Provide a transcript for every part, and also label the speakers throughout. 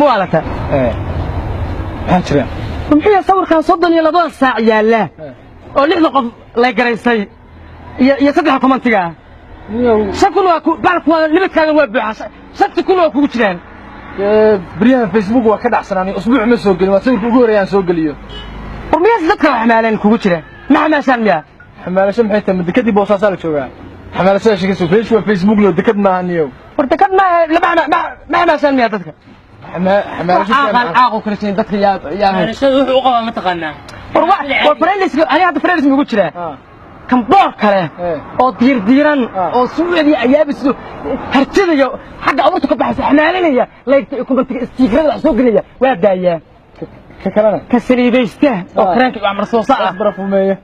Speaker 1: مو على تا
Speaker 2: هاتريا
Speaker 1: محيا صور كان صدني لبض ساعة يا الله اللي نقف لا يقريسي يصدق كومنتيغا شكون واكو بعرف لبد كان وبع شفت كل واكو جيران
Speaker 2: بريان فيسبوك waa ka dhacsanaanay usbuuc ma soo galin waa sawirka ugu horeeyaan soo galiyo
Speaker 1: warmiyaas dadka xamaalan kugu jira maxaashan miya
Speaker 2: xamaalasho maxay tahay midkadii boosaasa la joogaa xamaalasho shaqo Facebook loo dekad ma ahaniyo
Speaker 1: war dekad ma maxaashan miya dadka xamaalasho aaqo kalisay dadka yaa
Speaker 3: xamaalasho wuxuu u qabaa ma taqaanaa
Speaker 1: war friends ani hada friends ugu jira kan boor kale oo diirdiiran oo suuqyada ayaabiso hartida xagga awrtu ka baxay xamaalanaya leeyta kumantiga istiigrada soo galaya waa daaya
Speaker 2: ka kalena
Speaker 1: ka saliidaysta oo karaanka u amar soo saar
Speaker 2: barafumeeyo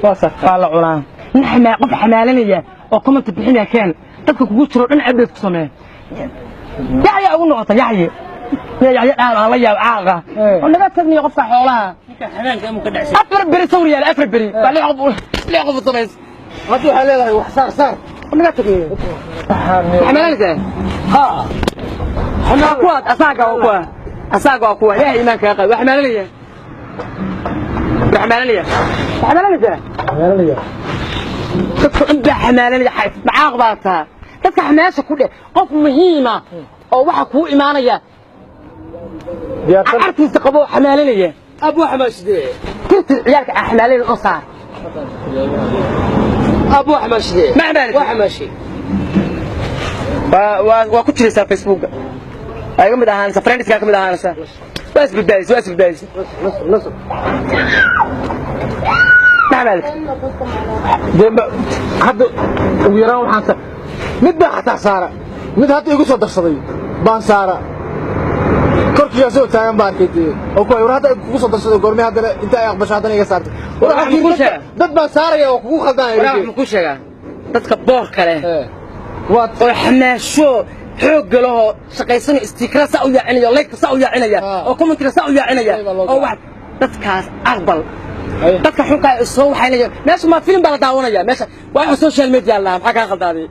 Speaker 2: waasa
Speaker 1: qala culaan naxma qof xamaalanaya oo comment bixinaya keen dadka kugu jiro dhan abeed ku sameey yaaya ugu noqota yaaya dhaal la yaab aaqa oo naga tagniyo qofka xoolaha
Speaker 3: xamaanka mu ka dhacay
Speaker 1: afar beri sawriyaal afar beri لا قف الطبيس
Speaker 2: ما تروح عليه وحصار صار
Speaker 1: ما تقول حملانك ها حنا قوات اساقوا قوه يا ايمانك يا اخي وحملانيه حملانيه تدخل انت حملانيه معاقباتها dadka xamaasha ku dheh qof muhiima oo waxa ku iimaanaya artiisa qabo xamaalanaya
Speaker 3: abu xamaashide
Speaker 1: كنت عيالك حمالين قصار
Speaker 3: ابو حماشي
Speaker 1: ما بالك
Speaker 3: وحماشي
Speaker 1: وكنت لسه فيسبوك اي قمت اهان فريندز كان قمت اهان بس بدايس نص ما بالك
Speaker 2: hadda ugu yaraan waxaan mid baa xataa saara mid hadda igu soo darsaday baan saara korkiisa soo taagan baa arkay oo ku war hadda igu soo darsaday goorma hadda inta ay aqbasho hadda iga saartay dad baa saaraya oo kugu khaldanay
Speaker 1: waxaan ku sheegaa dadka boor kale waa oo xamaasho xoog galaho shaqaysan istikra sa u yaacinaya like sa u yaacinaya oo comment sa u yaacinaya oo wax dadkaas aqbal dadka xunka soo waxaynaya meesha ma film baa la daawanaya meesha waa social media la maxaa ka khaldaaday